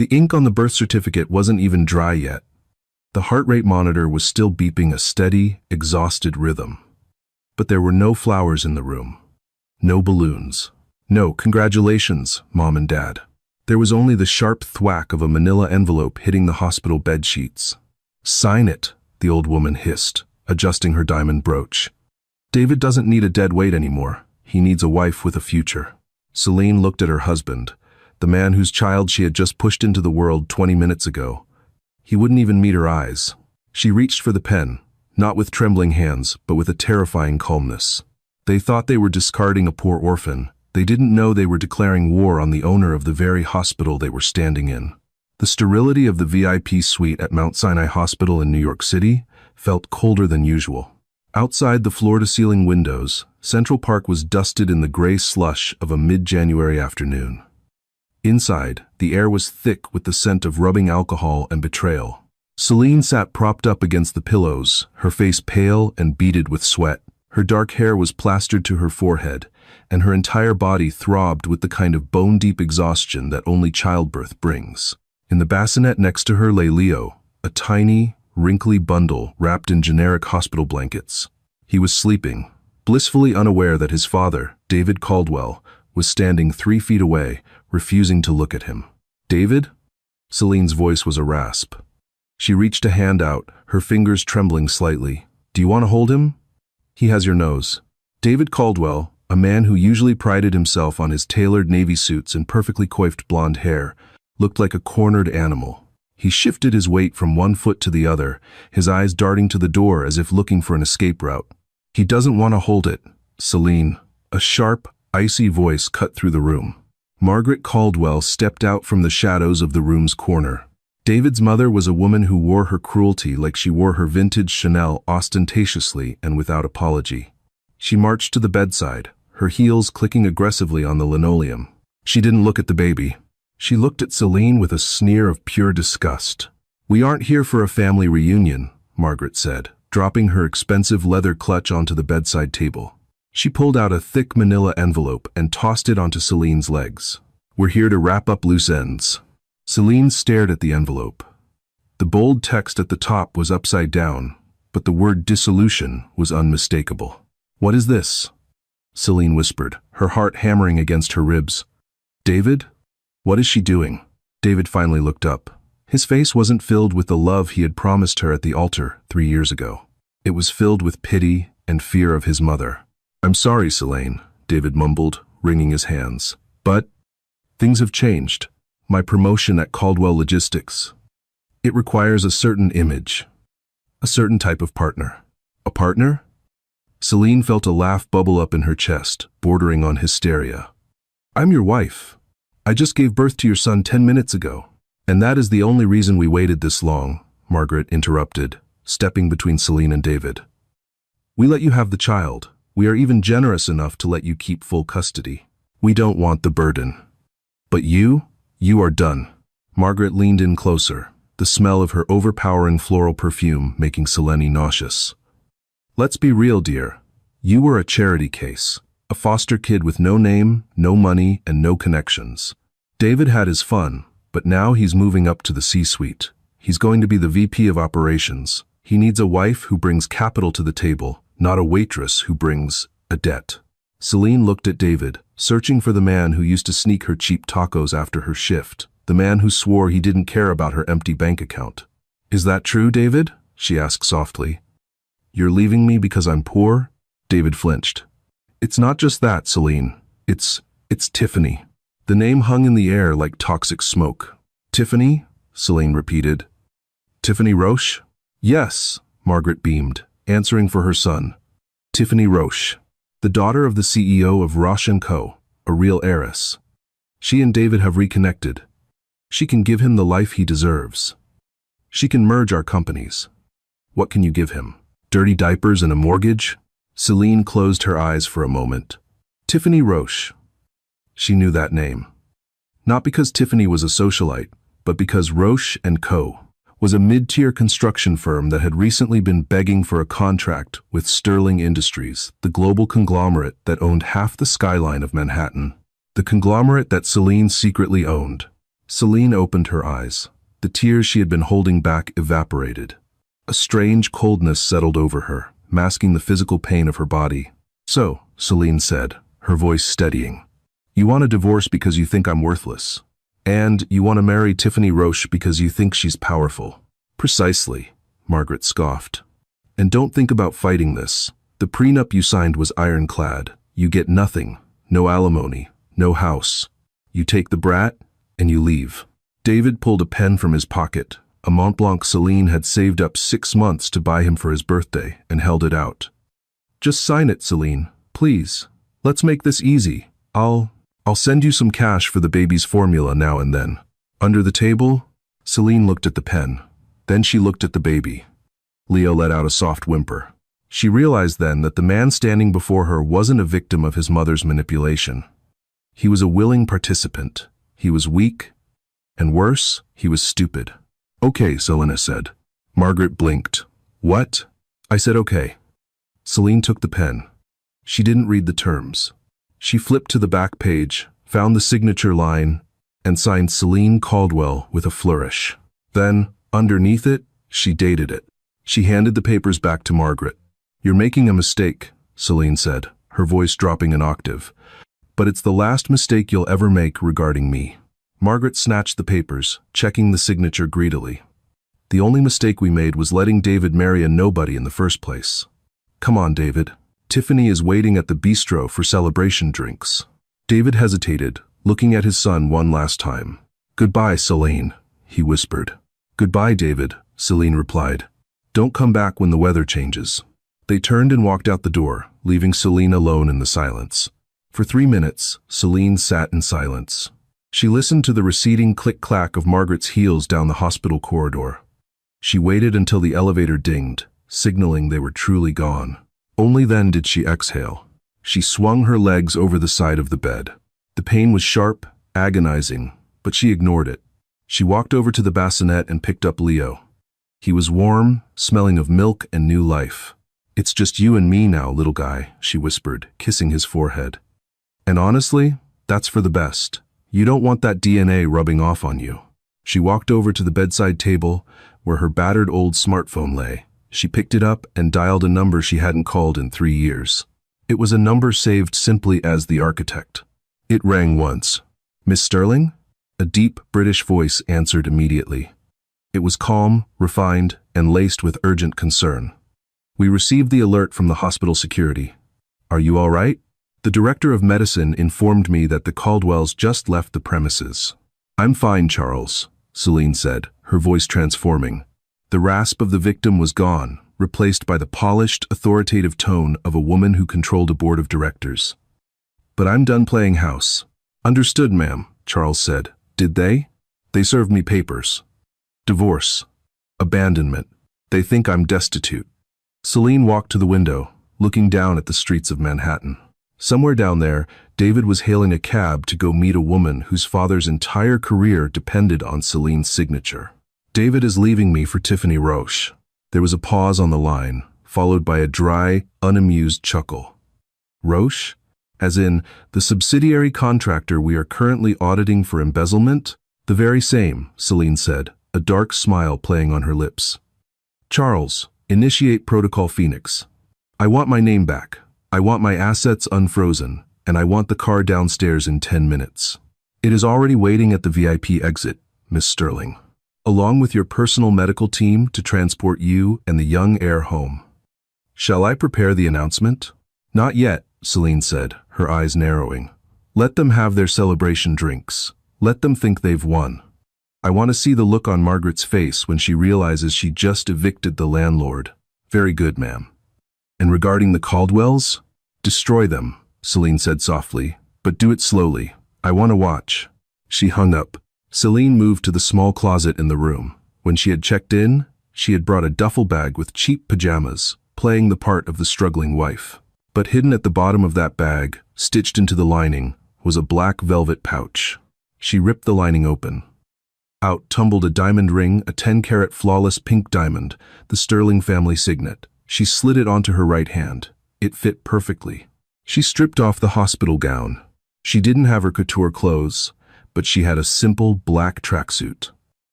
The ink on the birth certificate wasn't even dry yet. The heart rate monitor was still beeping a steady, exhausted rhythm. But there were no flowers in the room. No balloons. No congratulations, Mom and Dad. There was only the sharp thwack of a manila envelope hitting the hospital bed sheets. "Sign it," the old woman hissed, adjusting her diamond brooch. "David doesn't need a dead weight anymore. He needs a wife with a future." Celine looked at her husband, the man whose child she had just pushed into the world 20 minutes ago. He wouldn't even meet her eyes. She reached for the pen, not with trembling hands, but with a terrifying calmness. They thought they were discarding a poor orphan. They didn't know they were declaring war on the owner of the very hospital they were standing in. The sterility of the VIP suite at Mount Sinai Hospital in New York City felt colder than usual. Outside the floor-to-ceiling windows, Central Park was dusted in the gray slush of a mid-January afternoon. Inside, the air was thick with the scent of rubbing alcohol and betrayal. Celine sat propped up against the pillows, her face pale and beaded with sweat. Her dark hair was plastered to her forehead, and her entire body throbbed with the kind of bone-deep exhaustion that only childbirth brings. In the bassinet next to her lay Leo, a tiny, wrinkly bundle wrapped in generic hospital blankets. He was sleeping, blissfully unaware that his father, David Caldwell, was standing 3 feet away, refusing to look at him. "David?" Celine's voice was a rasp. She reached a hand out, her fingers trembling slightly. "Do you want to hold him? He has your nose." David Caldwell, a man who usually prided himself on his tailored navy suits and perfectly coiffed blonde hair, looked like a cornered animal. He shifted his weight from one foot to the other, his eyes darting to the door as if looking for an escape route. "He doesn't want to hold it, Celine." A sharp, icy voice cut through the room. Margaret Caldwell stepped out from the shadows of the room's corner. David's mother was a woman who wore her cruelty like she wore her vintage Chanel ostentatiously and without apology. She marched to the bedside, her heels clicking aggressively on the linoleum. She didn't look at the baby. She looked at Celine with a sneer of pure disgust. "We aren't here for a family reunion," Margaret said, dropping her expensive leather clutch onto the bedside table. She pulled out a thick manila envelope and tossed it onto Celine's legs. "We're here to wrap up loose ends." Celine stared at the envelope. The bold text at the top was upside down, but the word dissolution was unmistakable. "What is this?" Celine whispered, her heart hammering against her ribs. "David? What is she doing?" David finally looked up. His face wasn't filled with the love he had promised her at the altar 3 years ago. It was filled with pity and fear of his mother. "I'm sorry, Celine," David mumbled, wringing his hands. "But things have changed. My promotion at Caldwell Logistics. It requires a certain image, a certain type of partner." "A partner?" Celine felt a laugh bubble up in her chest, bordering on hysteria. "I'm your wife. I just gave birth to your son 10 minutes ago. And that is the only reason we waited this long," Margaret interrupted, stepping between Celine and David. "We let you have the child. We are even generous enough to let you keep full custody. We don't want the burden. But you are done." Margaret leaned in closer, the smell of her overpowering floral perfume making Selene nauseous. "Let's be real, dear. You were a charity case, a foster kid with no name, no money, and no connections. David had his fun, but now he's moving up to the C-suite. He's going to be the VP of operations. He needs a wife who brings capital to the table, not a waitress who brings a debt." Celine looked at David, searching for the man who used to sneak her cheap tacos after her shift, the man who swore he didn't care about her empty bank account. "Is that true, David?" she asked softly. "You're leaving me because I'm poor?" David flinched. "It's not just that, Celine. It's Tiffany." The name hung in the air like toxic smoke. "Tiffany?" Celine repeated. "Tiffany Roche?" "Yes," Margaret beamed, answering for her son. "Tiffany Roche, the daughter of the CEO of Roche & Co., a real heiress. She and David have reconnected. She can give him the life he deserves. She can merge our companies. What can you give him? Dirty diapers and a mortgage?" Celine closed her eyes for a moment. Tiffany Roche. She knew that name. Not because Tiffany was a socialite, but because Roche & Co. was a mid-tier construction firm that had recently been begging for a contract with Sterling Industries, the global conglomerate that owned half the skyline of Manhattan. The conglomerate that Celine secretly owned. Celine opened her eyes. The tears she had been holding back evaporated. A strange coldness settled over her, masking the physical pain of her body. "So," Celine said, her voice steadying, "you want a divorce because you think I'm worthless. And you want to marry Tiffany Roche because you think she's powerful." "Precisely," Margaret scoffed. "And don't think about fighting this. The prenup you signed was ironclad. You get nothing, no alimony, no house. You take the brat, and you leave." David pulled a pen from his pocket, a Mont Blanc Celine had saved up 6 months to buy him for his birthday, and held it out. "Just sign it, Celine, please. Let's make this easy. I'll send you some cash for the baby's formula now and then." Under the table, Celine looked at the pen. Then she looked at the baby. Leo let out a soft whimper. She realized then that the man standing before her wasn't a victim of his mother's manipulation. He was a willing participant. He was weak, and worse, he was stupid. "Okay," Selena said. Margaret blinked. "What?" "I said okay." Celine took the pen. She didn't read the terms. She flipped to the back page, found the signature line, and signed Celine Caldwell with a flourish. Then, underneath it, she dated it. She handed the papers back to Margaret. "You're making a mistake," Celine said, her voice dropping an octave. "But it's the last mistake you'll ever make regarding me." Margaret snatched the papers, checking the signature greedily. "The only mistake we made was letting David marry a nobody in the first place. Come on, David. Tiffany is waiting at the bistro for celebration drinks." David hesitated, looking at his son one last time. "Goodbye, Celine," he whispered. "Goodbye, David," Celine replied. "Don't come back when the weather changes." They turned and walked out the door, leaving Celine alone in the silence. For 3 minutes, Celine sat in silence. She listened to the receding click-clack of Margaret's heels down the hospital corridor. She waited until the elevator dinged, signaling they were truly gone. Only then did she exhale. She swung her legs over the side of the bed. The pain was sharp, agonizing, but she ignored it. She walked over to the bassinet and picked up Leo. He was warm, smelling of milk and new life. "It's just you and me now, little guy," she whispered, kissing his forehead. "And honestly, that's for the best. You don't want that DNA rubbing off on you." She walked over to the bedside table, where her battered old smartphone lay. She picked it up and dialed a number she hadn't called in 3 years. It was a number saved simply as the architect. It rang once. "Miss Sterling?" A deep British voice answered immediately. It was calm, refined, and laced with urgent concern. "We received the alert from the hospital security. Are you all right?" The director of medicine informed me that the Caldwells just left the premises. "I'm fine, Charles," Celine said, her voice transforming. The rasp of the victim was gone, replaced by the polished, authoritative tone of a woman who controlled a board of directors. "But I'm done playing house." "Understood, ma'am," Charles said. "Did they?" "They served me papers. Divorce. Abandonment. They think I'm destitute." Celine walked to the window, looking down at the streets of Manhattan. Somewhere down there, David was hailing a cab to go meet a woman whose father's entire career depended on Celine's signature. "David is leaving me for Tiffany Roche." There was a pause on the line, followed by a dry, unamused chuckle. "Roche? As in, the subsidiary contractor we are currently auditing for embezzlement?" "The very same," Celine said, a dark smile playing on her lips. "Charles, initiate Protocol Phoenix. I want my name back. I want my assets unfrozen, and I want the car downstairs in 10 minutes. It is already waiting at the VIP exit, Miss Sterling, along with your personal medical team to transport you and the young heir home." "Shall I prepare the announcement?" "Not yet," Celine said, her eyes narrowing. "Let them have their celebration drinks. Let them think they've won. I want to see the look on Margaret's face when she realizes she just evicted the landlord." "Very good, ma'am." "And regarding the Caldwells?" "Destroy them," Celine said softly, "but do it slowly. I want to watch." She hung up. Celine moved to the small closet in the room. When she had checked in, she had brought a duffel bag with cheap pajamas, playing the part of the struggling wife. But hidden at the bottom of that bag, stitched into the lining, was a black velvet pouch. She ripped the lining open. Out tumbled a diamond ring, a 10-carat flawless pink diamond, the Sterling family signet. She slid it onto her right hand. It fit perfectly. She stripped off the hospital gown. She didn't have her couture clothes, but she had a simple black tracksuit.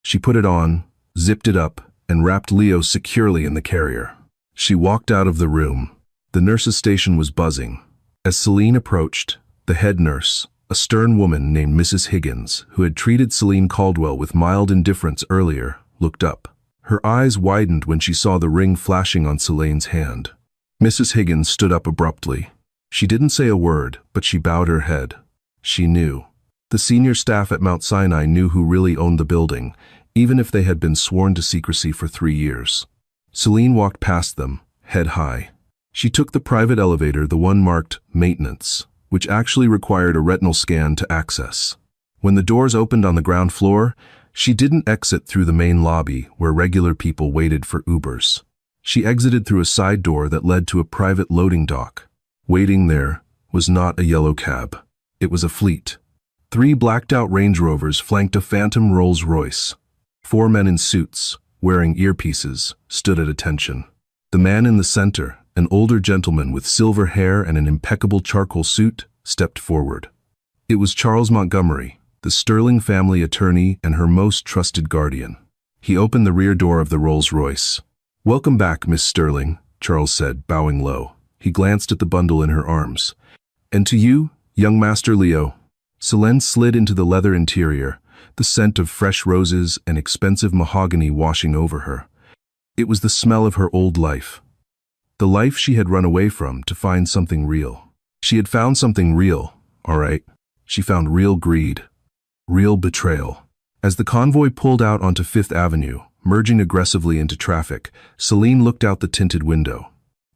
She put it on, zipped it up, and wrapped Leo securely in the carrier. She walked out of the room. The nurse's station was buzzing. As Celine approached, the head nurse, a stern woman named Mrs. Higgins, who had treated Celine Caldwell with mild indifference earlier, looked up. Her eyes widened when she saw the ring flashing on Celine's hand. Mrs. Higgins stood up abruptly. She didn't say a word, but she bowed her head. She knew. The senior staff at Mount Sinai knew who really owned the building, even if they had been sworn to secrecy for 3 years. Celine walked past them, head high. She took the private elevator, the one marked maintenance, which actually required a retinal scan to access. When the doors opened on the ground floor, she didn't exit through the main lobby where regular people waited for Ubers. She exited through a side door that led to a private loading dock. Waiting there was not a yellow cab. It was a fleet. 3 blacked-out Range Rovers flanked a phantom Rolls-Royce. 4 men in suits, wearing earpieces, stood at attention. The man in the center, an older gentleman with silver hair and an impeccable charcoal suit, stepped forward. It was Charles Montgomery, the Sterling family attorney and her most trusted guardian. He opened the rear door of the Rolls-Royce. "Welcome back, Miss Sterling," Charles said, bowing low. He glanced at the bundle in her arms. "And to you, young Master Leo." Celine slid into the leather interior, the scent of fresh roses and expensive mahogany washing over her. It was the smell of her old life. The life she had run away from to find something real. She had found something real, all right. She found real greed. Real betrayal. As the convoy pulled out onto 5th Avenue, merging aggressively into traffic, Celine looked out the tinted window.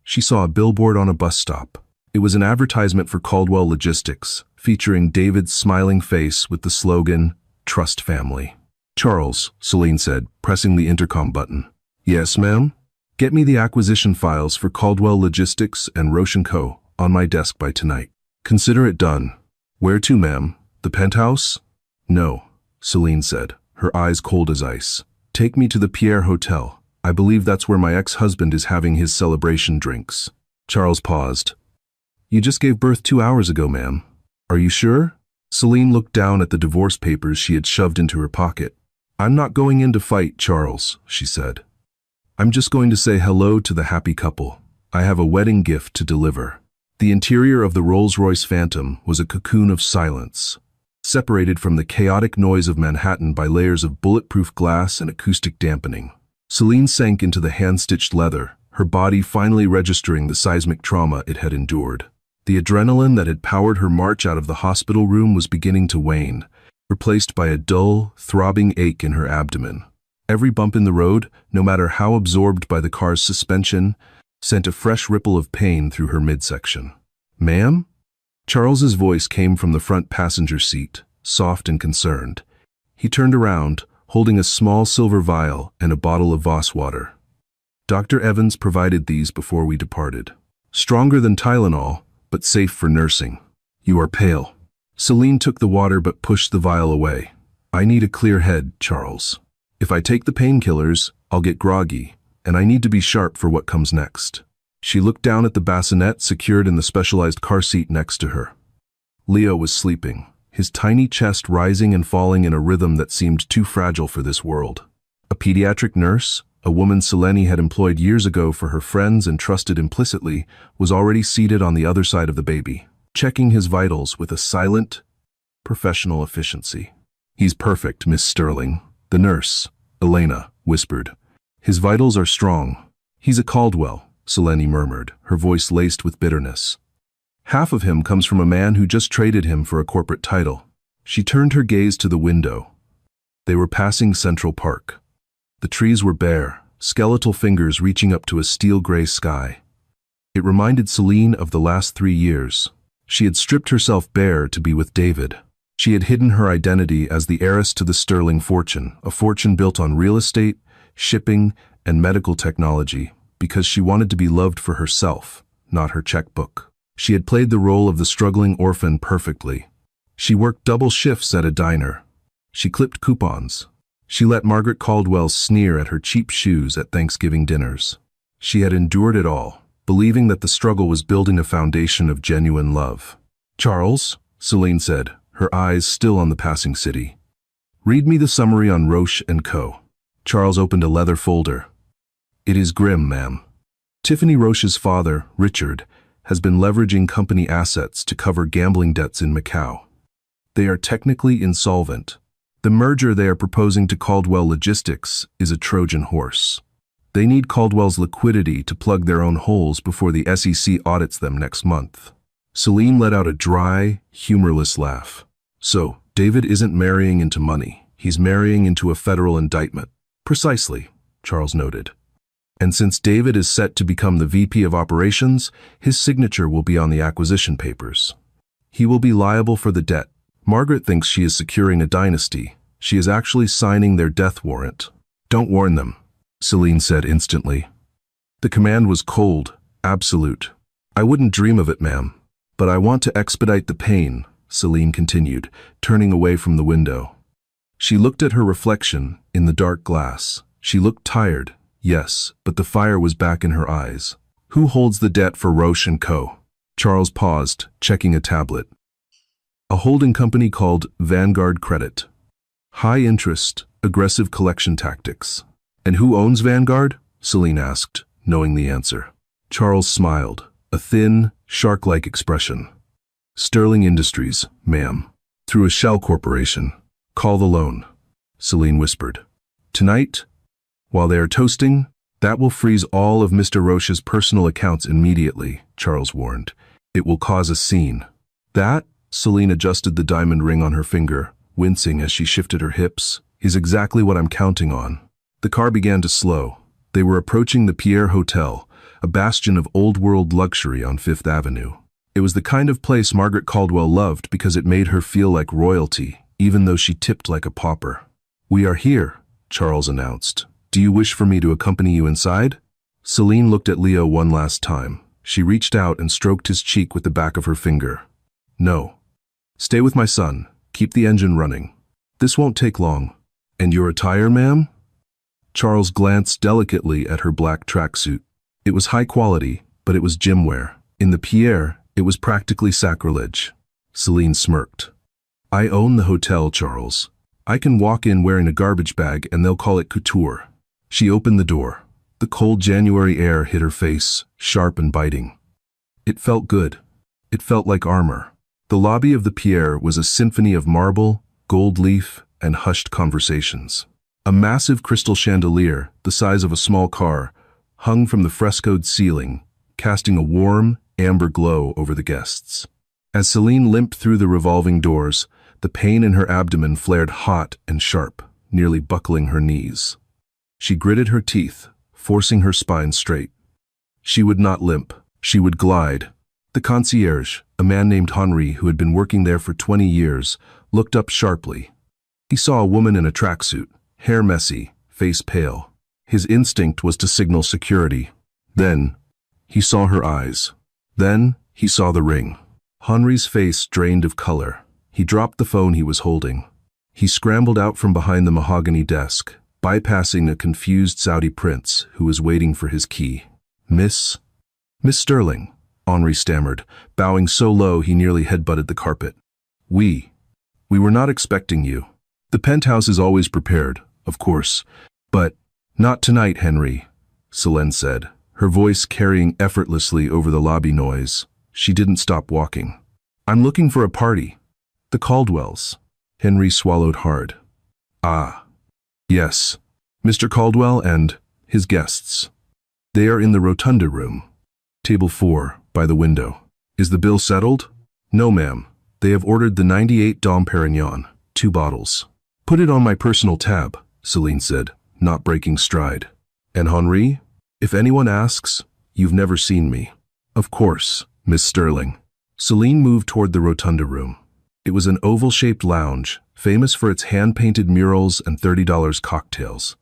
She saw a billboard on a bus stop. It was an advertisement for Caldwell Logistics, featuring David's smiling face with the slogan, "Trust Family." "Charles," Celine said, pressing the intercom button. "Yes, ma'am?" "Get me the acquisition files for Caldwell Logistics and Roche & Co. on my desk by tonight." "Consider it done." "Where to, ma'am? The penthouse?" "No," Celine said, her eyes cold as ice. "Take me to the Pierre Hotel. I believe that's where my ex-husband is having his celebration drinks." Charles paused. "You just gave birth 2 hours ago, ma'am. Are you sure?" Celine looked down at the divorce papers she had shoved into her pocket. "I'm not going in to fight, Charles," she said. "I'm just going to say hello to the happy couple. I have a wedding gift to deliver." The interior of the Rolls-Royce Phantom was a cocoon of silence, separated from the chaotic noise of Manhattan by layers of bulletproof glass and acoustic dampening. Celine sank into the hand-stitched leather, her body finally registering the seismic trauma it had endured. The adrenaline that had powered her march out of the hospital room was beginning to wane, replaced by a dull, throbbing ache in her abdomen. Every bump in the road, no matter how absorbed by the car's suspension, sent a fresh ripple of pain through her midsection. "Ma'am?" Charles's voice came from the front passenger seat, soft and concerned. He turned around, holding a small silver vial and a bottle of Voss water. "Dr. Evans provided these before we departed. Stronger than Tylenol, but safe for nursing. You are pale." Celine took the water but pushed the vial away. "I need a clear head, Charles. If I take the painkillers, I'll get groggy, and I need to be sharp for what comes next." She looked down at the bassinet secured in the specialized car seat next to her. Leo was sleeping, his tiny chest rising and falling in a rhythm that seemed too fragile for this world. A pediatric nurse, a woman Celine had employed years ago for her friends and trusted implicitly, was already seated on the other side of the baby, checking his vitals with a silent, professional efficiency. "He's perfect, Miss Sterling," the nurse, Elena, whispered. "His vitals are strong. He's a Caldwell," Celine murmured, her voice laced with bitterness. "Half of him comes from a man who just traded him for a corporate title." She turned her gaze to the window. They were passing Central Park. The trees were bare, skeletal fingers reaching up to a steel-gray sky. It reminded Celine of the last 3 years. She had stripped herself bare to be with David. She had hidden her identity as the heiress to the Sterling fortune, a fortune built on real estate, shipping, and medical technology, because she wanted to be loved for herself, not her checkbook. She had played the role of the struggling orphan perfectly. She worked double shifts at a diner. She clipped coupons. She let Margaret Caldwell sneer at her cheap shoes at Thanksgiving dinners. She had endured it all, believing that the struggle was building a foundation of genuine love. "Charles," Celine said, her eyes still on the passing city. "Read me the summary on Roche & Co." Charles opened a leather folder. "It is grim, ma'am. Tiffany Roche's father, Richard, has been leveraging company assets to cover gambling debts in Macau. They are technically insolvent. The merger they are proposing to Caldwell Logistics is a Trojan horse. They need Caldwell's liquidity to plug their own holes before the SEC audits them next month." Celine let out a dry, humorless laugh. "So, David isn't marrying into money. He's marrying into a federal indictment." "Precisely," Charles noted. "And since David is set to become the VP of operations, his signature will be on the acquisition papers. He will be liable for the debt. Margaret thinks she is securing a dynasty. She is actually signing their death warrant." "Don't warn them," Celine said instantly. The command was cold, absolute. "I wouldn't dream of it, ma'am. But I want to expedite the pain," Celine continued, turning away from the window. She looked at her reflection in the dark glass. She looked tired, yes, but the fire was back in her eyes. "Who holds the debt for Roche & Co.?" Charles paused, checking a tablet. "A holding company called Vanguard Credit. High interest, aggressive collection tactics." "And who owns Vanguard?" Celine asked, knowing the answer. Charles smiled, a thin, shark-like expression. "Sterling Industries, ma'am. Through a shell corporation. Call the loan," Celine whispered. "Tonight, while they are toasting, that will freeze all of Mr. Roche's personal accounts immediately," Charles warned. "It will cause a scene." "That," Celine adjusted the diamond ring on her finger, wincing as she shifted her hips, "is exactly what I'm counting on." The car began to slow. They were approaching the Pierre Hotel, a bastion of old-world luxury on Fifth Avenue. It was the kind of place Margaret Caldwell loved because it made her feel like royalty, even though she tipped like a pauper. "We are here," Charles announced. "Do you wish for me to accompany you inside?" Celine looked at Leo one last time. She reached out and stroked his cheek with the back of her finger. "No. Stay with my son. Keep the engine running. This won't take long." "And your attire, ma'am?" Charles glanced delicately at her black tracksuit. It was high quality, but it was gym wear. In the Pierre, it was practically sacrilege. Celine smirked. "I own the hotel, Charles. I can walk in wearing a garbage bag and they'll call it couture." She opened the door. The cold January air hit her face, sharp and biting. It felt good. It felt like armor. The lobby of the Pierre was a symphony of marble, gold leaf, and hushed conversations. A massive crystal chandelier, the size of a small car, hung from the frescoed ceiling, casting a warm, amber glow over the guests. As Celine limped through the revolving doors, the pain in her abdomen flared hot and sharp, nearly buckling her knees. She gritted her teeth, forcing her spine straight. She would not limp. She would glide. The concierge, a man named Henri who had been working there for 20 years, looked up sharply. He saw a woman in a tracksuit, hair messy, face pale. His instinct was to signal security. Then, he saw her eyes. Then, he saw the ring. Henri's face drained of color. He dropped the phone he was holding. He scrambled out from behind the mahogany desk, bypassing a confused Saudi prince who was waiting for his key. Miss Sterling," Henri stammered, bowing so low he nearly headbutted the carpet. We were not expecting you. The penthouse is always prepared, of course, but not tonight, Henry," Celine said, her voice carrying effortlessly over the lobby noise. She didn't stop walking. "I'm looking for a party. The Caldwells." Henry swallowed hard. "Ah. Yes. Mr. Caldwell and his guests. They are in the rotunda room. Table 4, by the window. Is the bill settled?" "No, ma'am. They have ordered the 98 Dom Perignon, 2 bottles." "Put it on my personal tab," Celine said, not breaking stride. "And Henri, if anyone asks, you've never seen me." "Of course, Miss Sterling." Celine moved toward the rotunda room. It was an oval-shaped lounge, famous for its hand-painted murals and $30 cocktails.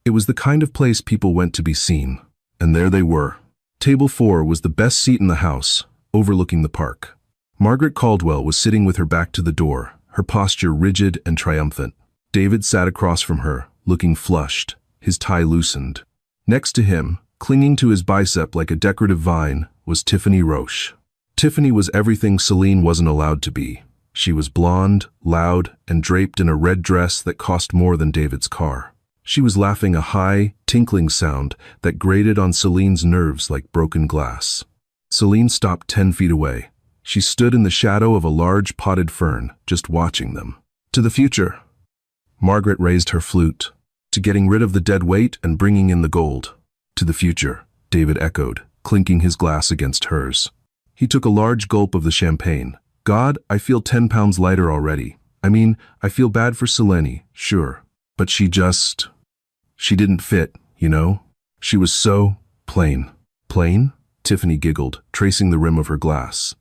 It was the kind of place people went to be seen, and there they were. Table 4 was the best seat in the house, overlooking the park. Margaret Caldwell was sitting with her back to the door, her posture rigid and triumphant. David sat across from her, looking flushed, his tie loosened. Next to him, clinging to his bicep like a decorative vine, was Tiffany Roche. Tiffany was everything Celine wasn't allowed to be. She was blonde, loud, and draped in a red dress that cost more than David's car. She was laughing a high, tinkling sound that grated on Celine's nerves like broken glass. Celine stopped 10 feet away. She stood in the shadow of a large potted fern, just watching them. To the future. Margaret raised her flute. To getting rid of the dead weight and bringing in the gold. To the future, David echoed, clinking his glass against hers. He took a large gulp of the champagne. God, I feel 10 pounds lighter already. I mean, I feel bad for Selene, sure. But she didn't fit, you know? She was so plain. Plain? Tiffany giggled, tracing the rim of her glass.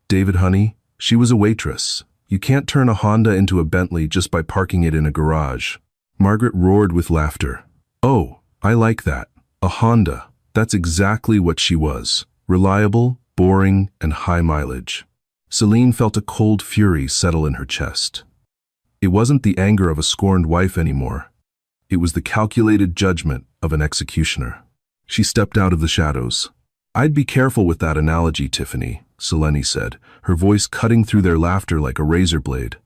David, honey, she was a waitress. You can't turn a Honda into a Bentley just by parking it in a garage. Margaret roared with laughter. Oh, I like that. A Honda. That's exactly what she was. Reliable, boring, and high mileage. Celine felt a cold fury settle in her chest. It wasn't the anger of a scorned wife anymore. It was the calculated judgment of an executioner. She stepped out of the shadows. I'd be careful with that analogy, Tiffany, Selene said, her voice cutting through their laughter like a razor blade.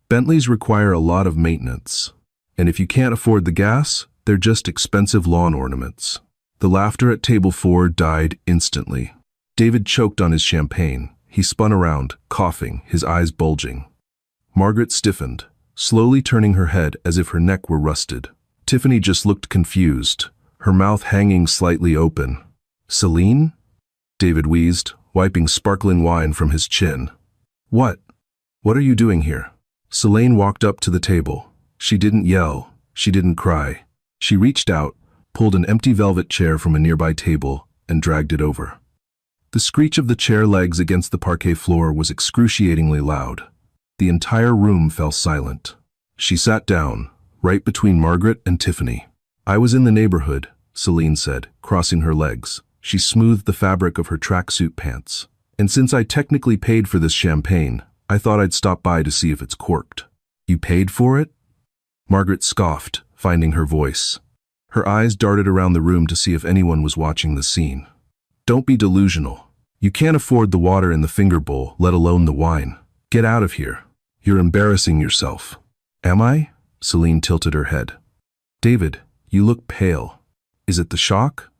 Bentleys require a lot of maintenance. And if you can't afford the gas, they're just expensive lawn ornaments. The laughter at table 4 died instantly. David choked on his champagne. He spun around, coughing, his eyes bulging. Margaret stiffened, slowly turning her head as if her neck were rusted. Tiffany just looked confused, her mouth hanging slightly open. Celine? David wheezed, wiping sparkling wine from his chin. What? What are you doing here? Selene walked up to the table. She didn't yell. She didn't cry. She reached out, pulled an empty velvet chair from a nearby table, and dragged it over. The screech of the chair legs against the parquet floor was excruciatingly loud. The entire room fell silent. She sat down, right between Margaret and Tiffany. I was in the neighborhood, Celine said, crossing her legs. She smoothed the fabric of her tracksuit pants. And since I technically paid for this champagne, I thought I'd stop by to see if it's corked. You paid for it? Margaret scoffed, finding her voice. Her eyes darted around the room to see if anyone was watching the scene. Don't be delusional. You can't afford the water in the finger bowl, let alone the wine. Get out of here. You're embarrassing yourself. Am I? Celine tilted her head. David, you look pale. Is it the shock?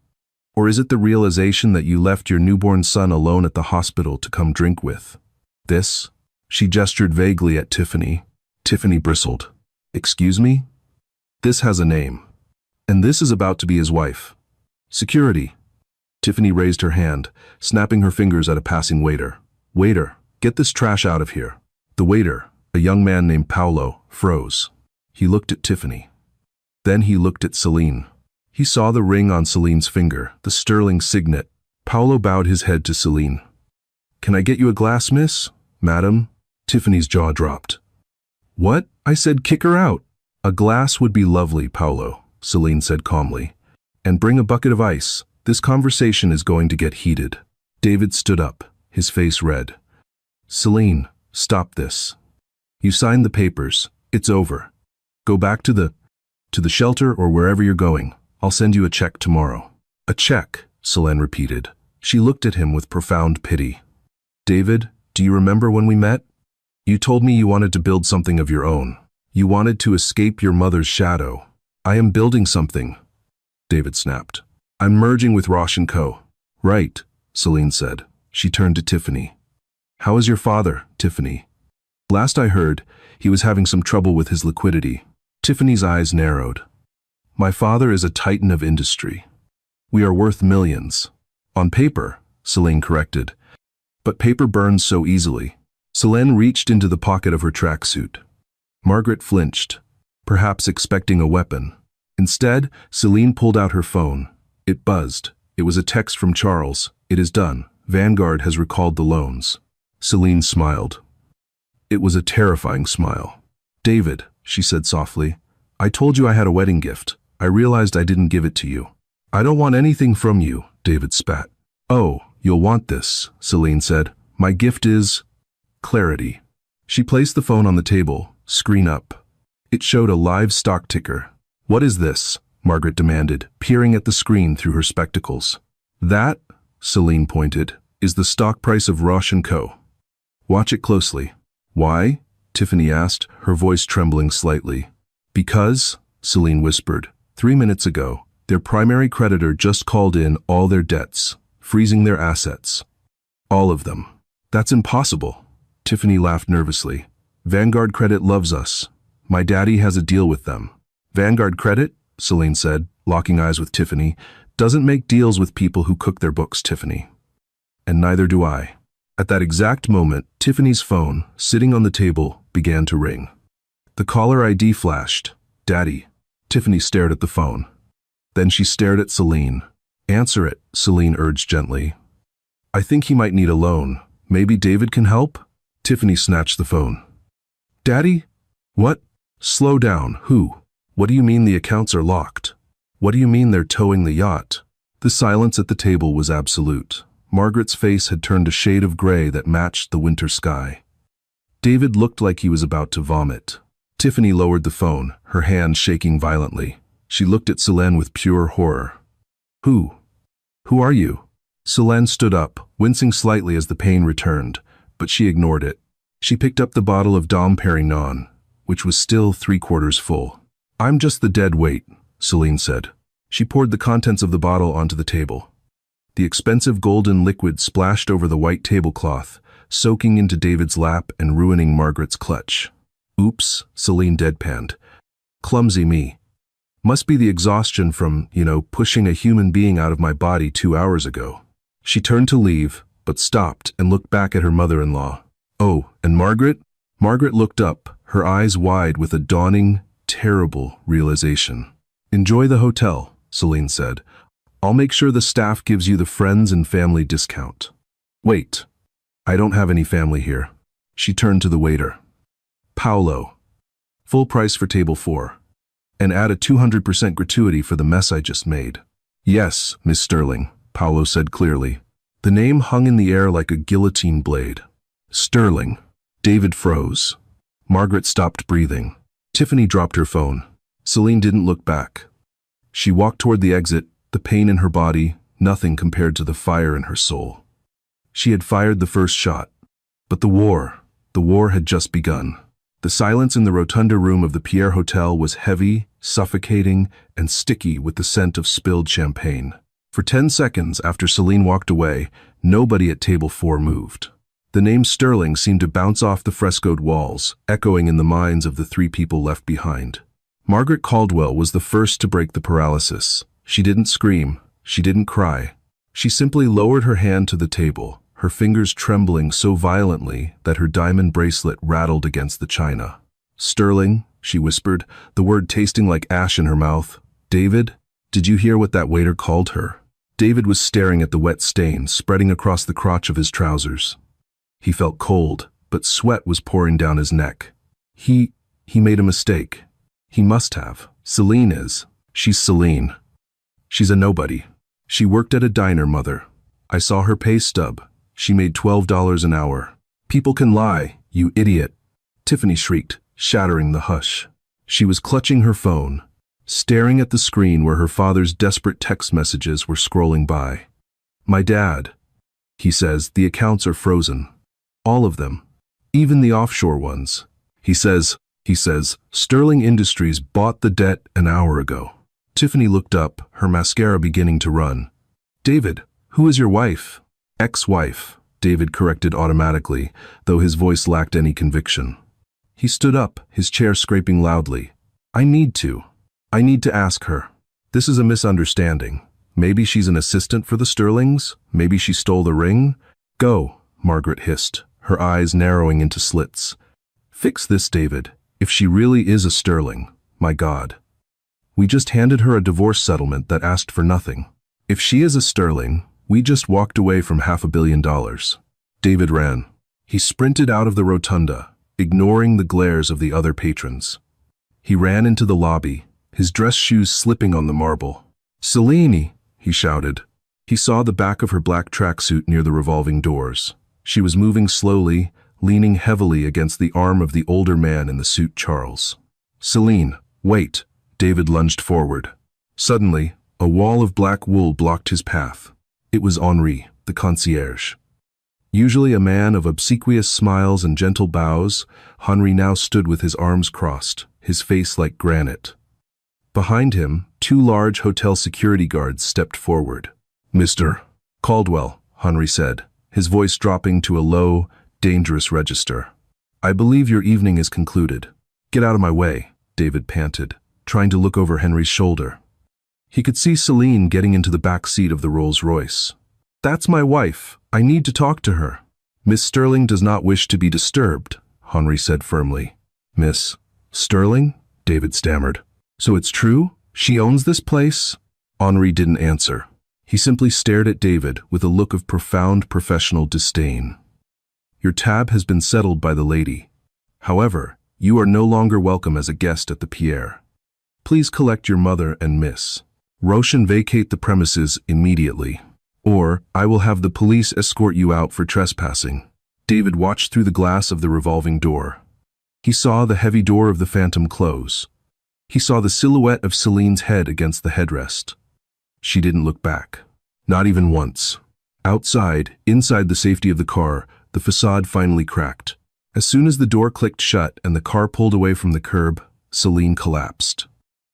Or is it the realization that you left your newborn son alone at the hospital to come drink with? This? She gestured vaguely at Tiffany. Tiffany bristled. Excuse me? This has a name. And this is about to be his wife. Security. Tiffany raised her hand, snapping her fingers at a passing waiter. Waiter, get this trash out of here. The waiter, a young man named Paolo, froze. He looked at Tiffany. Then he looked at Celine. He saw the ring on Celine's finger, the sterling signet. Paolo bowed his head to Celine. Can I get you a glass, miss? Madam? Tiffany's jaw dropped. What? I said kick her out. A glass would be lovely, Paolo, Celine said calmly. And bring a bucket of ice. This conversation is going to get heated. David stood up, his face red. Celine, stop this. You signed the papers. It's over. Go back to the shelter or wherever you're going. I'll send you a check tomorrow. A check, Celine repeated. She looked at him with profound pity. David, do you remember when we met? You told me you wanted to build something of your own. You wanted to escape your mother's shadow. I am building something, David snapped. I'm merging with Roche & Co. Right, Celine said. She turned to Tiffany. How is your father, Tiffany? Last I heard, he was having some trouble with his liquidity. Tiffany's eyes narrowed. My father is a titan of industry. We are worth millions. On paper, Celine corrected. But paper burns so easily. Celine reached into the pocket of her tracksuit. Margaret flinched, perhaps expecting a weapon. Instead, Celine pulled out her phone. It buzzed. It was a text from Charles. It is done. Vanguard has recalled the loans. Celine smiled. It was a terrifying smile. David, she said softly, I told you I had a wedding gift. I realized I didn't give it to you. I don't want anything from you, David spat. Oh, you'll want this, Celine said. My gift is clarity. She placed the phone on the table, screen up. It showed a live stock ticker. What is this? Margaret demanded, peering at the screen through her spectacles. That, Celine pointed, is the stock price of Roche & Co. Watch it closely. Why? Tiffany asked, her voice trembling slightly. Because, Celine whispered, 3 minutes ago, their primary creditor just called in all their debts, freezing their assets. All of them. That's impossible. Tiffany laughed nervously. Vanguard Credit loves us. My daddy has a deal with them. Vanguard Credit, Celine said, locking eyes with Tiffany, doesn't make deals with people who cook their books, Tiffany. And neither do I. At that exact moment, Tiffany's phone, sitting on the table, began to ring. The caller ID flashed. Daddy. Tiffany stared at the phone. Then she stared at Celine. Answer it, Celine urged gently. I think he might need a loan. Maybe David can help? Tiffany snatched the phone. Daddy? What? Slow down. Who? What do you mean the accounts are locked? What do you mean they're towing the yacht? The silence at the table was absolute. Margaret's face had turned a shade of gray that matched the winter sky. David looked like he was about to vomit. Tiffany lowered the phone, her hand shaking violently. She looked at Celine with pure horror. Who? Who are you? Celine stood up, wincing slightly as the pain returned, but she ignored it. She picked up the bottle of Dom Perignon, which was still 3/4 full. I'm just the dead weight, Celine said. She poured the contents of the bottle onto the table. The expensive golden liquid splashed over the white tablecloth, soaking into David's lap and ruining Margaret's clutch. Oops, Celine deadpanned. Clumsy me. Must be the exhaustion from, pushing a human being out of my body 2 hours ago. She turned to leave, but stopped and looked back at her mother-in-law. Oh, and Margaret? Margaret looked up, her eyes wide with a dawning, terrible realization. Enjoy the hotel, Celine said. I'll make sure the staff gives you the friends and family discount. Wait. I don't have any family here. She turned to the waiter. Paolo. Full price for table 4. And add a 200% gratuity for the mess I just made. Yes, Miss Sterling, Paolo said clearly. The name hung in the air like a guillotine blade. Sterling. David froze. Margaret stopped breathing. Tiffany dropped her phone. Celine didn't look back. She walked toward the exit, the pain in her body, nothing compared to the fire in her soul. She had fired the first shot. But the war had just begun. The silence in the rotunda room of the Pierre Hotel was heavy, suffocating, and sticky with the scent of spilled champagne. For 10 seconds after Celine walked away, nobody at table 4 moved. The name Sterling seemed to bounce off the frescoed walls, echoing in the minds of the 3 people left behind. Margaret Caldwell was the first to break the paralysis. She didn't scream. She didn't cry. She simply lowered her hand to the table, her fingers trembling so violently that her diamond bracelet rattled against the china. Sterling, she whispered, the word tasting like ash in her mouth. David, did you hear what that waiter called her? David was staring at the wet stain spreading across the crotch of his trousers. He felt cold, but sweat was pouring down his neck. He made a mistake. He must have. Celine is. She's Celine. She's a nobody. She worked at a diner, Mother. I saw her pay stub. She made $12 an hour. People can lie, you idiot. Tiffany shrieked, shattering the hush. She was clutching her phone, staring at the screen where her father's desperate text messages were scrolling by. My dad, he says, the accounts are frozen. All of them. Even the offshore ones. He says, Sterling Industries bought the debt an hour ago. Tiffany looked up, her mascara beginning to run. David, who is your wife? Ex-wife, David corrected automatically, though his voice lacked any conviction. He stood up, his chair scraping loudly. I need to ask her. This is a misunderstanding. Maybe she's an assistant for the Sterlings? Maybe she stole the ring? Go, Margaret hissed, her eyes narrowing into slits. Fix this, David. If she really is a Sterling, my God. We just handed her a divorce settlement that asked for nothing. If she is a Sterling, we just walked away from $500 million. David ran. He sprinted out of the rotunda, ignoring the glares of the other patrons. He ran into the lobby, his dress shoes slipping on the marble. Celine, he shouted. He saw the back of her black tracksuit near the revolving doors. She was moving slowly, leaning heavily against the arm of the older man in the suit, Charles. Celine, wait. David lunged forward. Suddenly, a wall of black wool blocked his path. It was Henri, the concierge. Usually a man of obsequious smiles and gentle bows, Henri now stood with his arms crossed, his face like granite. Behind him, two large hotel security guards stepped forward. "Mr. Caldwell," Henri said, his voice dropping to a low, dangerous register. "I believe your evening is concluded." "Get out of my way," David panted, trying to look over Henry's shoulder. He could see Celine getting into the back seat of the Rolls-Royce. "That's my wife. I need to talk to her." "Miss Sterling does not wish to be disturbed," Henri said firmly. "Miss Sterling?" David stammered. "So it's true? She owns this place?" Henri didn't answer. He simply stared at David with a look of profound professional disdain. "Your tab has been settled by the lady. However, you are no longer welcome as a guest at the Pierre. Please collect your mother and Miss Roshan vacate the premises immediately, or I will have the police escort you out for trespassing." David watched through the glass of the revolving door. He saw the heavy door of the Phantom close. He saw the silhouette of Celine's head against the headrest. She didn't look back. Not even once. Outside, inside the safety of the car, the facade finally cracked. As soon as the door clicked shut and the car pulled away from the curb, Celine collapsed.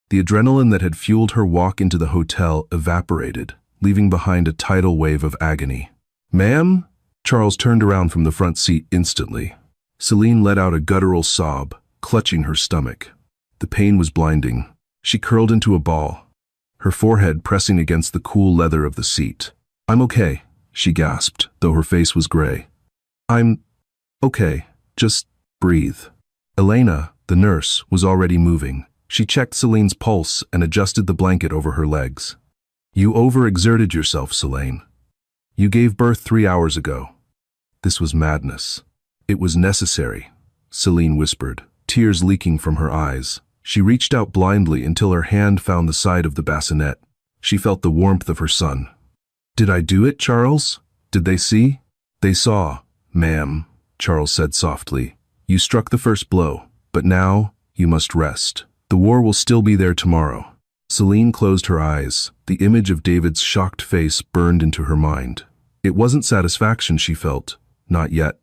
The adrenaline that had fueled her walk into the hotel evaporated, leaving behind a tidal wave of agony. "Ma'am?" Charles turned around from the front seat instantly. Celine let out a guttural sob, clutching her stomach. The pain was blinding. She curled into a ball, her forehead pressing against the cool leather of the seat. "I'm okay," she gasped, though her face was gray. "I'm okay. Just breathe." Elena, the nurse, was already moving. She checked Celine's pulse and adjusted the blanket over her legs. "You overexerted yourself, Celine. You gave birth 3 hours ago." This was madness. "It was necessary," Celine whispered, tears leaking from her eyes. She reached out blindly until her hand found the side of the bassinet. She felt the warmth of her son. "Did I do it, Charles? Did they see?" "They saw, ma'am," Charles said softly. "You struck the first blow, but now you must rest. The war will still be there tomorrow." Celine closed her eyes. The image of David's shocked face burned into her mind. It wasn't satisfaction she felt, not yet.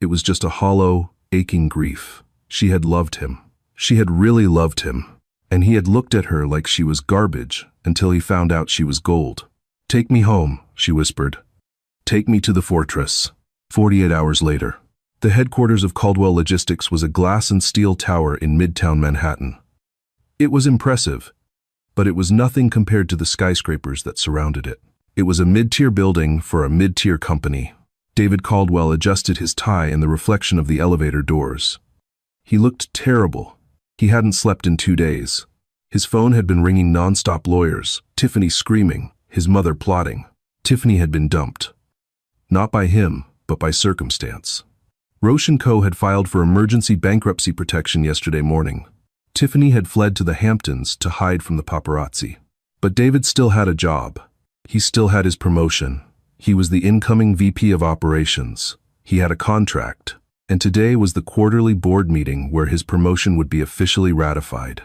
It was just a hollow, aching grief. She had loved him. She had really loved him. And he had looked at her like she was garbage until he found out she was gold. "Take me home," she whispered. "Take me to the fortress." 48 hours later. The headquarters of Caldwell Logistics was a glass and steel tower in Midtown Manhattan. It was impressive, but it was nothing compared to the skyscrapers that surrounded it. It was a mid-tier building for a mid-tier company. David Caldwell adjusted his tie in the reflection of the elevator doors. He looked terrible. He hadn't slept in 2 days. His phone had been ringing non-stop, lawyers, Tiffany screaming, his mother plotting. Tiffany had been dumped. Not by him, but by circumstance. Roche & Co. had filed for emergency bankruptcy protection yesterday morning. Tiffany had fled to the Hamptons to hide from the paparazzi. But David still had a job. He still had his promotion. He was the incoming VP of Operations. He had a contract. And today was the quarterly board meeting where his promotion would be officially ratified.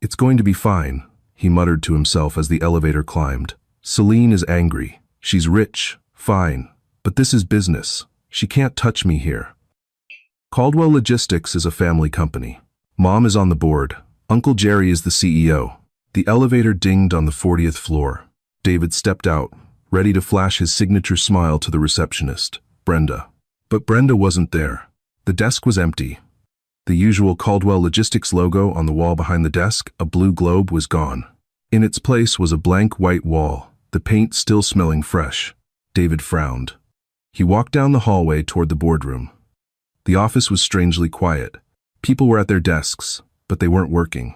"It's going to be fine," he muttered to himself as the elevator climbed. "Celine is angry. She's rich, fine. But this is business. She can't touch me here." Caldwell Logistics is a family company. Mom is on the board. Uncle Jerry is the CEO. The elevator dinged on the 40th floor. David stepped out, ready to flash his signature smile to the receptionist, Brenda. But Brenda wasn't there. The desk was empty. The usual Caldwell Logistics logo on the wall behind the desk, a blue globe, was gone. In its place was a blank white wall, the paint still smelling fresh. David frowned. He walked down the hallway toward the boardroom. The office was strangely quiet. People were at their desks, but they weren't working.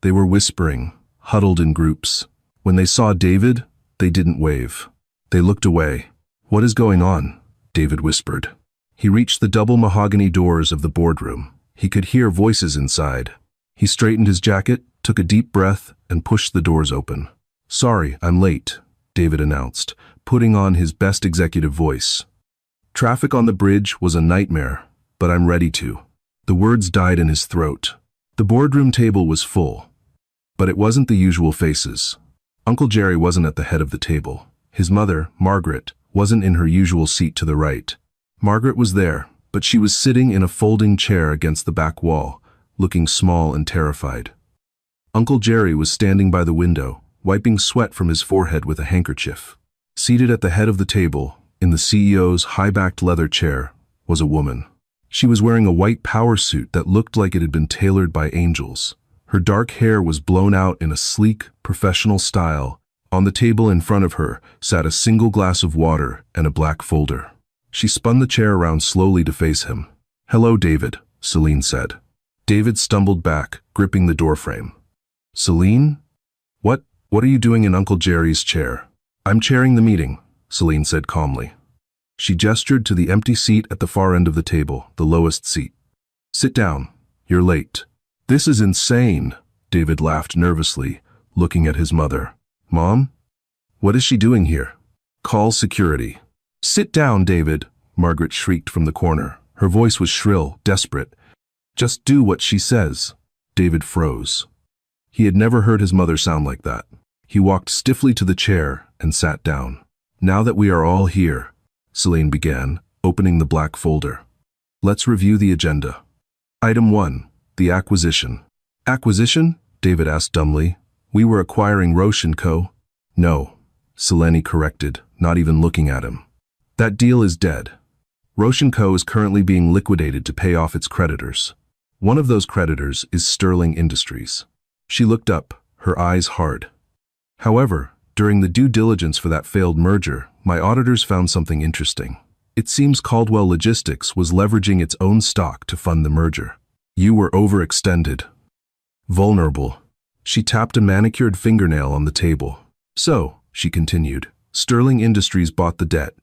They were whispering, huddled in groups. When they saw David, they didn't wave. They looked away. "What is going on?" David whispered. He reached the double mahogany doors of the boardroom. He could hear voices inside. He straightened his jacket, took a deep breath, and pushed the doors open. "Sorry, I'm late," David announced, putting on his best executive voice. "Traffic on the bridge was a nightmare, but I'm ready to." The words died in his throat. The boardroom table was full. But it wasn't the usual faces. Uncle Jerry wasn't at the head of the table. His mother, Margaret, wasn't in her usual seat to the right. Margaret was there, but she was sitting in a folding chair against the back wall, looking small and terrified. Uncle Jerry was standing by the window, wiping sweat from his forehead with a handkerchief. Seated at the head of the table, in the CEO's high-backed leather chair, was a woman. She was wearing a white power suit that looked like it had been tailored by angels. Her dark hair was blown out in a sleek, professional style. On the table in front of her sat a single glass of water and a black folder. She spun the chair around slowly to face him. "Hello, David," Celine said. David stumbled back, gripping the doorframe. "Celine? What are you doing in Uncle Jerry's chair?" "I'm chairing the meeting," Celine said calmly. She gestured to the empty seat at the far end of the table, the lowest seat. "Sit down. You're late." "This is insane," David laughed nervously, looking at his mother. "Mom? What is she doing here?" "Call security." "Sit down, David," Margaret shrieked from the corner. Her voice was shrill, desperate. "Just do what she says." David froze. He had never heard his mother sound like that. He walked stiffly to the chair and sat down. "Now that we are all here," Celine began, opening the black folder. "Let's review the agenda. Item 1, the acquisition." "Acquisition?" David asked dumbly. "We were acquiring Roche & Co." "No," Celine corrected, not even looking at him. "That deal is dead. Roche & Co. is currently being liquidated to pay off its creditors. One of those creditors is Sterling Industries." She looked up, her eyes hard. "However, during the due diligence for that failed merger, my auditors found something interesting. It seems Caldwell Logistics was leveraging its own stock to fund the merger. You were overextended. Vulnerable." She tapped a manicured fingernail on the table. "So," she continued, "Sterling Industries bought the debt.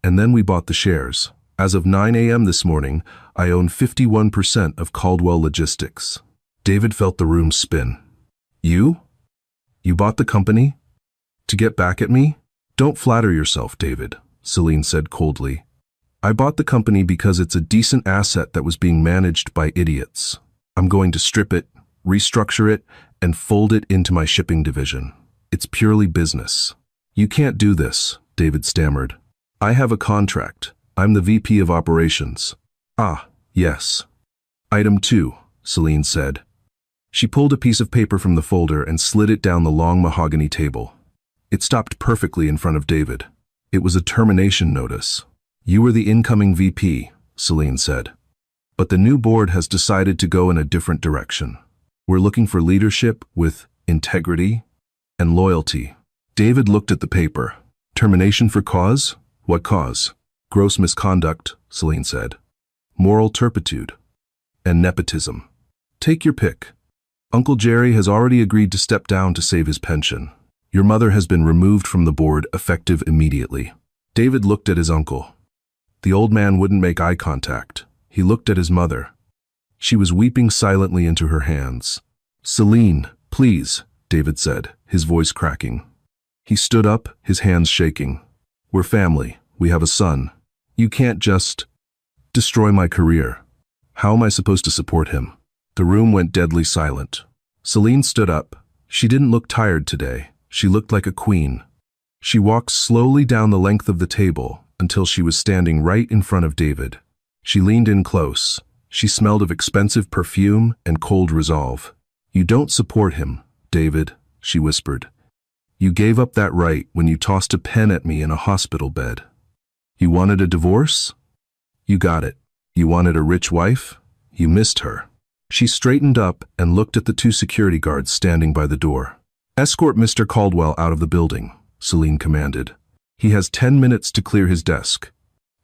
And then we bought the shares. As of 9 a.m. this morning, I own 51% of Caldwell Logistics." David felt the room spin. "You? You bought the company? To get back at me?" "Don't flatter yourself, David," Celine said coldly. "I bought the company because it's a decent asset that was being managed by idiots. I'm going to strip it, restructure it, and fold it into my shipping division. It's purely business." "You can't do this," David stammered. "I have a contract. I'm the VP of operations." "Ah, yes." "Item 2, Celine said. She pulled a piece of paper from the folder and slid it down the long mahogany table. It stopped perfectly in front of David. It was a termination notice. "You were the incoming VP, Celine said. "But the new board has decided to go in a different direction. We're looking for leadership with integrity and loyalty." David looked at the paper. "Termination for cause? What cause?" "Gross misconduct," Celine said. "Moral turpitude. And nepotism. Take your pick. Uncle Jerry has already agreed to step down to save his pension. Your mother has been removed from the board effective immediately." David looked at his uncle. The old man wouldn't make eye contact. He looked at his mother. She was weeping silently into her hands. "Celine, please," David said, his voice cracking. He stood up, his hands shaking. "We're family. We have a son. You can't just destroy my career. How am I supposed to support him?" The room went deadly silent. Celine stood up. She didn't look tired today. She looked like a queen. She walked slowly down the length of the table until she was standing right in front of David. She leaned in close. She smelled of expensive perfume and cold resolve. "You don't support him, David," she whispered. "You gave up that right when you tossed a pen at me in a hospital bed. You wanted a divorce? You got it. You wanted a rich wife? You missed her." She straightened up and looked at the 2 security guards standing by the door. "Escort Mr. Caldwell out of the building," Celine commanded. "He has 10 minutes to clear his desk.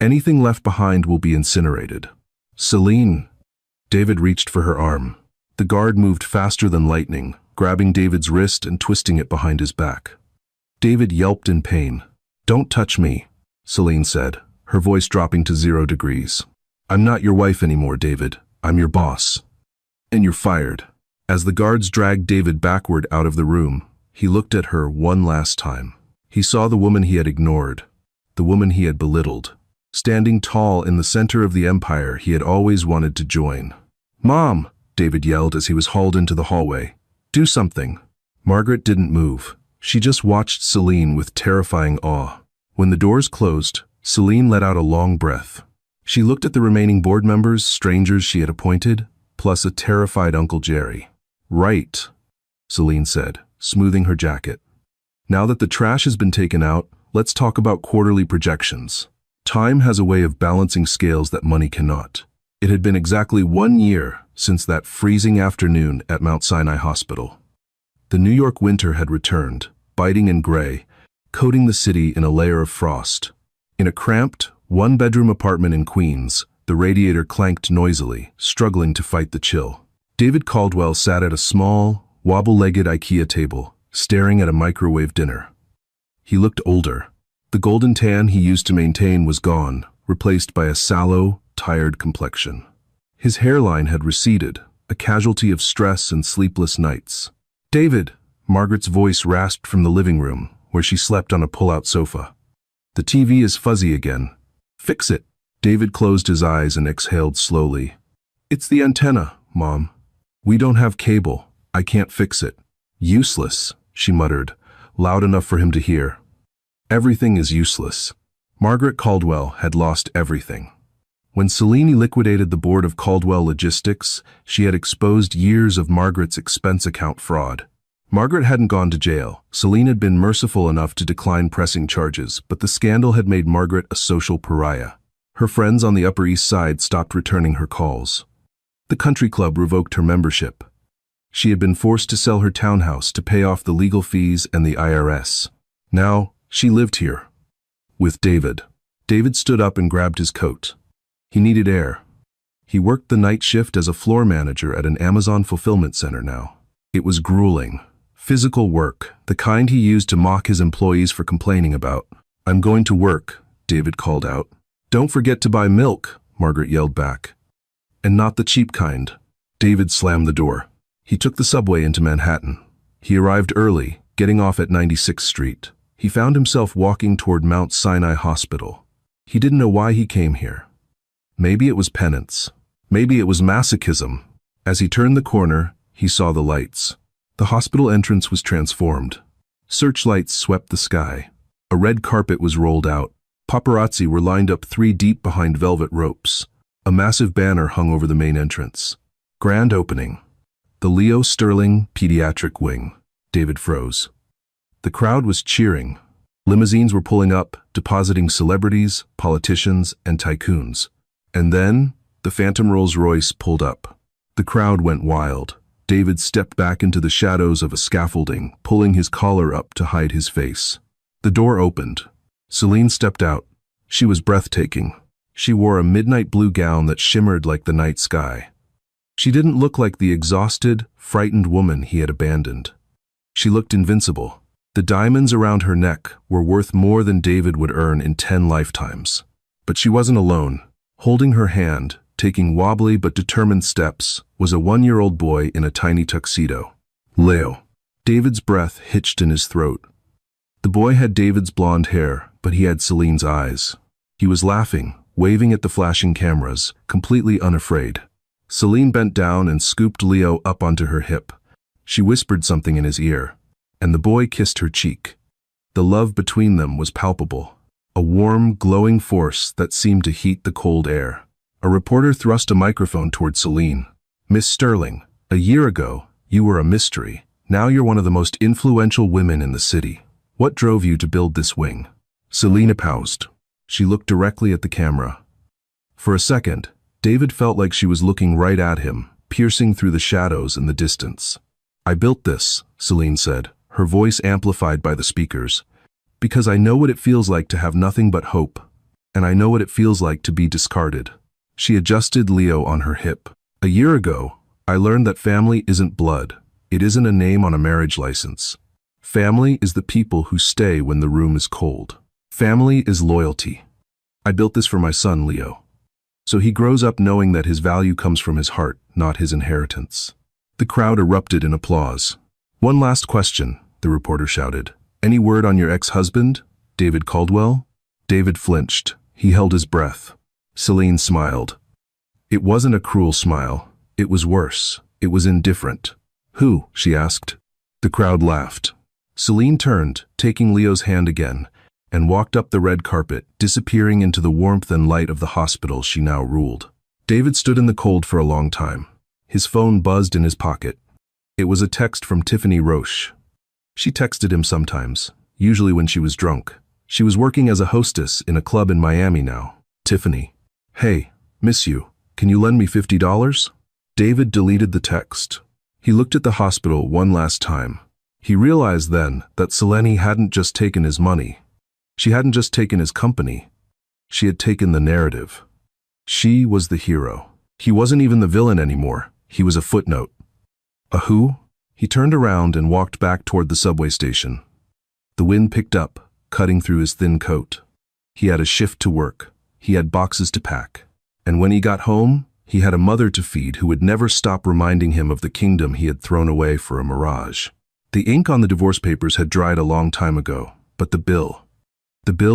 Anything left behind will be incinerated." "Celine." David reached for her arm. The guard moved faster than lightning, grabbing David's wrist and twisting it behind his back. David yelped in pain. "Don't touch me," Celine said, her voice dropping to 0 degrees. "I'm not your wife anymore, David. I'm your boss. And you're fired." As the guards dragged David backward out of the room, he looked at her one last time. He saw the woman he had ignored, the woman he had belittled, standing tall in the center of the empire he had always wanted to join. "Mom!" David yelled as he was hauled into the hallway. "Do something." Margaret didn't move. She just watched Celine with terrifying awe. When the doors closed, Celine let out a long breath. She looked at the remaining board members, strangers she had appointed, plus a terrified Uncle Jerry. "Right," Celine said, smoothing her jacket. "Now that the trash has been taken out, let's talk about quarterly projections. Time has a way of balancing scales that money cannot." It had been exactly 1 year since that freezing afternoon at Mount Sinai Hospital. The New York winter had returned, biting and gray, coating the city in a layer of frost. In a cramped, one-bedroom apartment in Queens, the radiator clanked noisily, struggling to fight the chill. David Caldwell sat at a small, wobble-legged IKEA table, staring at a microwave dinner. He looked older. The golden tan he used to maintain was gone, replaced by a sallow, tired complexion. His hairline had receded, a casualty of stress and sleepless nights. "David," Margaret's voice rasped from the living room, where she slept on a pull-out sofa. "The TV is fuzzy again. Fix it." David closed his eyes and exhaled slowly. "It's the antenna, Mom. We don't have cable. I can't fix it." "Useless," she muttered, loud enough for him to hear. "Everything is useless." Margaret Caldwell had lost everything. When Celine liquidated the board of Caldwell Logistics, she had exposed years of Margaret's expense account fraud. Margaret hadn't gone to jail. Celine had been merciful enough to decline pressing charges, but the scandal had made Margaret a social pariah. Her friends on the Upper East Side stopped returning her calls. The country club revoked her membership. She had been forced to sell her townhouse to pay off the legal fees and the IRS. Now, she lived here. With David. David stood up and grabbed his coat. He needed air. He worked the night shift as a floor manager at an Amazon fulfillment center now. It was grueling. Physical work, the kind he used to mock his employees for complaining about. "I'm going to work," David called out. "Don't forget to buy milk," Margaret yelled back. "And not the cheap kind." David slammed the door. He took the subway into Manhattan. He arrived early, getting off at 96th Street. He found himself walking toward Mount Sinai Hospital. He didn't know why he came here. Maybe it was penance. Maybe it was masochism. As he turned the corner, he saw the lights. The hospital entrance was transformed. Searchlights swept the sky. A red carpet was rolled out. Paparazzi were lined up 3 deep behind velvet ropes. A massive banner hung over the main entrance. Grand opening. The Leo Sterling Pediatric Wing. David froze. The crowd was cheering. Limousines were pulling up, depositing celebrities, politicians, and tycoons. And then, the Phantom Rolls-Royce pulled up. The crowd went wild. David stepped back into the shadows of a scaffolding, pulling his collar up to hide his face. The door opened. Celine stepped out. She was breathtaking. She wore a midnight blue gown that shimmered like the night sky. She didn't look like the exhausted, frightened woman he had abandoned. She looked invincible. The diamonds around her neck were worth more than David would earn in 10 lifetimes. But she wasn't alone. Holding her hand, taking wobbly but determined steps, was a 1-year-old boy in a tiny tuxedo. Leo. David's breath hitched in his throat. The boy had David's blonde hair, but he had Celine's eyes. He was laughing, waving at the flashing cameras, completely unafraid. Celine bent down and scooped Leo up onto her hip. She whispered something in his ear, and the boy kissed her cheek. The love between them was palpable, a warm, glowing force that seemed to heat the cold air. A reporter thrust a microphone toward Celine. "Miss Sterling, a year ago, you were a mystery. Now you're one of the most influential women in the city. What drove you to build this wing?" Celine paused. She looked directly at the camera. For a second, David felt like she was looking right at him, piercing through the shadows in the distance. "I built this," Celine said, her voice amplified by the speakers, "because I know what it feels like to have nothing but hope, and I know what it feels like to be discarded." She adjusted Leo on her hip. "A year ago, I learned that family isn't blood. It isn't a name on a marriage license. Family is the people who stay when the room is cold. Family is loyalty. I built this for my son, Leo. So he grows up knowing that his value comes from his heart, not his inheritance." The crowd erupted in applause. "One last question," the reporter shouted. "Any word on your ex-husband, David Caldwell?" David flinched. He held his breath. Celine smiled. It wasn't a cruel smile. It was worse. It was indifferent. "Who?" she asked. The crowd laughed. Celine turned, taking Leo's hand again, and walked up the red carpet, disappearing into the warmth and light of the hospital she now ruled. David stood in the cold for a long time. His phone buzzed in his pocket. It was a text from Tiffany Roche. She texted him sometimes, usually when she was drunk. She was working as a hostess in a club in Miami now. Tiffany. Hey, miss you. Can you lend me $50? David deleted the text. He looked at the hospital one last time. He realized then that Selene hadn't just taken his money. She hadn't just taken his company. She had taken the narrative. She was the hero. He wasn't even the villain anymore. He was a footnote. A who? He turned around and walked back toward the subway station. The wind picked up, cutting through his thin coat. He had a shift to work. He had boxes to pack. And when he got home, he had a mother to feed who would never stop reminding him of the kingdom he had thrown away for a mirage. The ink on the divorce papers had dried a long time ago, but the bill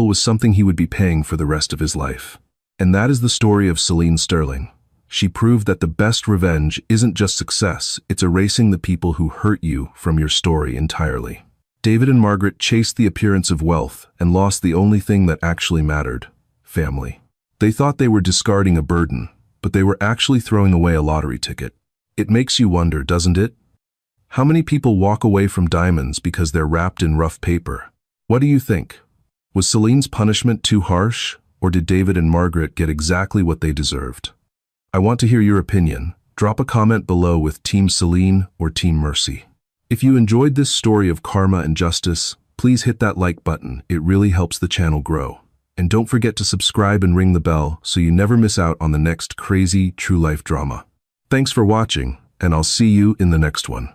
was something he would be paying for the rest of his life. And that is the story of Selene Sterling. She proved that the best revenge isn't just success, it's erasing the people who hurt you from your story entirely. David and Margaret chased the appearance of wealth and lost the only thing that actually mattered: family. They thought they were discarding a burden, but they were actually throwing away a lottery ticket. It makes you wonder, doesn't it? How many people walk away from diamonds because they're wrapped in rough paper? What do you think? Was Selene's punishment too harsh, or did David and Margaret get exactly what they deserved? I want to hear your opinion. Drop a comment below with Team Selene or Team Mercy. If you enjoyed this story of karma and justice, please hit that like button. It really helps the channel grow. And don't forget to subscribe and ring the bell so you never miss out on the next crazy true life drama. Thanks for watching, and I'll see you in the next one.